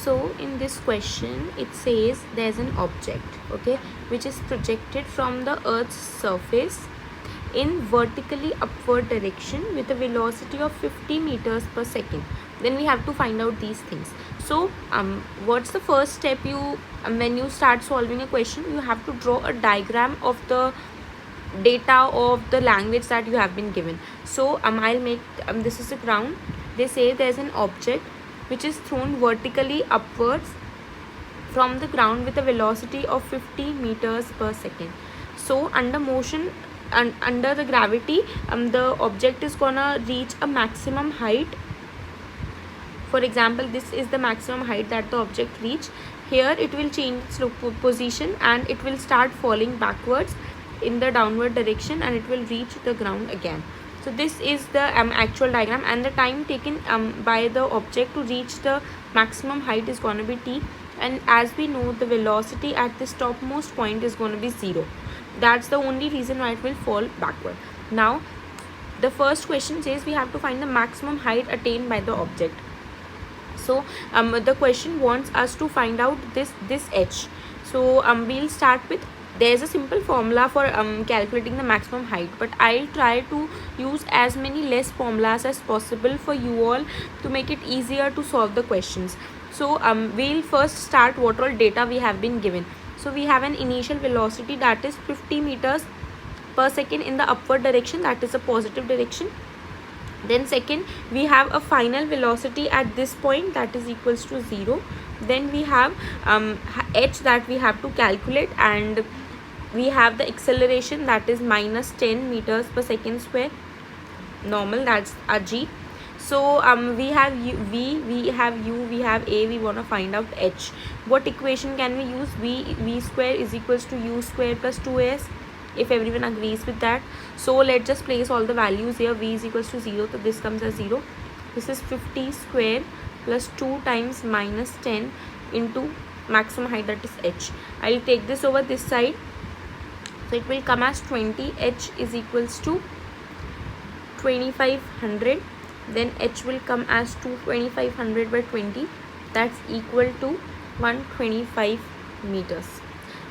So in this question it says there's an object, okay, which is projected from the Earth's surface in vertically upward direction with a velocity of 50 meters per second. Then we have to find out these things. So what's the first step? You when you start solving a question, you have to draw a diagram of the data of the language that you have been given. So I'll make this is the ground. They say there's an object which is thrown vertically upwards from the ground with a velocity of 50 meters per second. So under motion and under the gravity, the object is gonna reach a maximum height. For example, this is the maximum height that the object reach. Here it will change its position and it will start falling backwards in the downward direction and it will reach the ground again. So this is the actual diagram, and the time taken by the object to reach the maximum height is going to be t, and as we know the velocity at this topmost point is going to be 0. That's the only reason why it will fall backward. Now the first question says we have to find the maximum height attained by the object. So the question wants us to find out this h. So we'll start with, there's a simple formula for calculating the maximum height, but I'll try to use as many less formulas as possible for you all to make it easier to solve the questions. So we'll first start what all data we have been given. So we have an initial velocity that is 50 meters per second in the upward direction, that is a positive direction. Then second, we have a final velocity at this point that is equals to 0. Then we have h that we have to calculate, and we have the acceleration that is minus 10 meters per second square normal, that's our g. So we have v, we have u, we have a, we want to find out h. What equation can we use? V square is equals to u square plus 2as, if everyone agrees with that. So let's just place all the values here. V is equals to 0, so this comes as 0. This is 50 square plus 2 times minus 10 into maximum height, that is h. I'll take this over this side, so it will come as 20. H is equals to 2500. Then h will come as 2500 by 20, that's equal to 125 meters.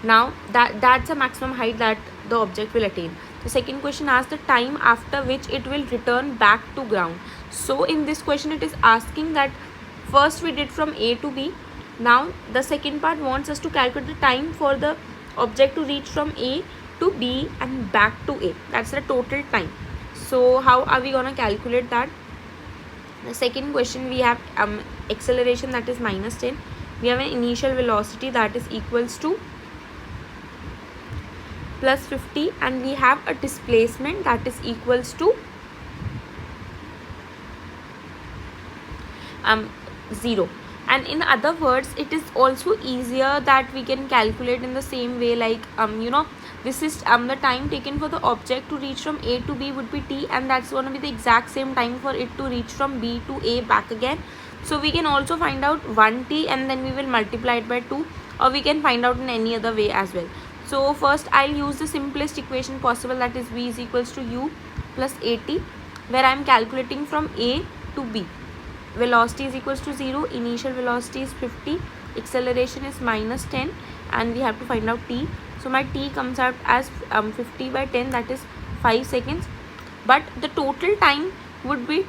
Now that's a maximum height that the object will attain. The second question asks the time after which it will return back to ground. So in this question it is asking that first we did from A to B. Now the second part wants us to calculate the time for the object to reach from A to B and back to A. That's the total time. So how are we gonna calculate that? The second question, we have acceleration that is minus 10. We have an initial velocity that is equals to plus 50, and we have a displacement that is equals to 0. And in other words, it is also easier that we can calculate in the same way, like this is the time taken for the object to reach from A to B would be t, and that's going to be the exact same time for it to reach from B to A back again. So we can also find out 1t and then we will multiply it by 2, or we can find out in any other way as well. So first I'll use the simplest equation possible, that is v is equals to u plus at, where I am calculating from A to B. Velocity is equals to 0, initial velocity is 50, acceleration is minus 10, and we have to find out t. So my t comes out as 50 by 10, that is 5 seconds. But the total time would be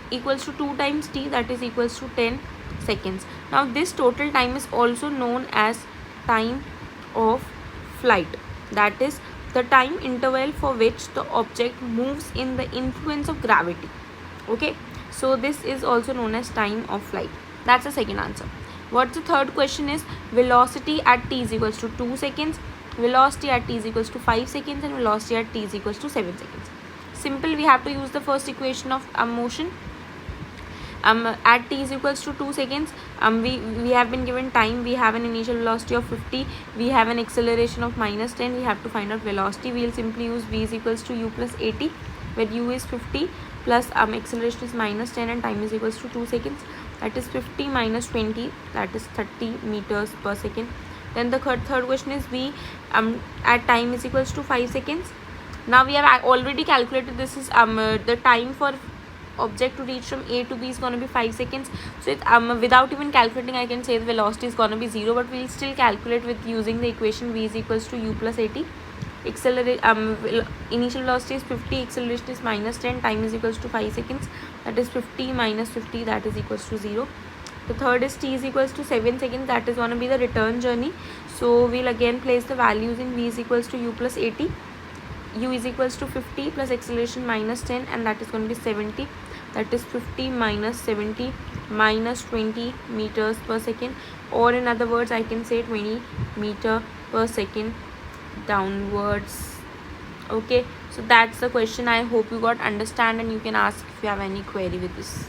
equals to 2 times t, that is equals to 10 seconds. Now this total time is also known as time of flight. That is the time interval for which the object moves in the influence of gravity. Okay. So this is also known as time of flight. That's the second answer. What's the third question is velocity at t is equals to 2 seconds, velocity at t is equals to 5 seconds, and velocity at t is equals to 7 seconds. Simple, we have to use the first equation of motion. At t is equals to 2 seconds, we have been given time. We have an initial velocity of 50, we have an acceleration of minus 10. We have to find out velocity. We will simply use v is equals to u plus at, where u is 50 plus acceleration is minus 10 and time is equals to 2 seconds. That is 50 minus 20, that is 30 meters per second. Then the third question is v at time is equals to 5 seconds. Now we have already calculated this is the time for object to reach from A to B is going to be 5 seconds. So without even calculating, I can say the velocity is going to be 0, but we'll still calculate with using the equation v is equals to u plus 80. Initial velocity is 50, acceleration is minus 10, time is equals to 5 seconds, that is 50 minus 50, that is equals to 0. The third is t is equals to 7 seconds, that is going to be the return journey. So we'll again place the values in v is equals to u plus 80, u is equals to 50 plus acceleration minus 10, and that is going to be 70. That is 50 minus 70 minus 20 meters per second, or in other words I can say 20 meter per second downwards. Okay, so that's the question. I hope you got understand, and you can ask if you have any query with this.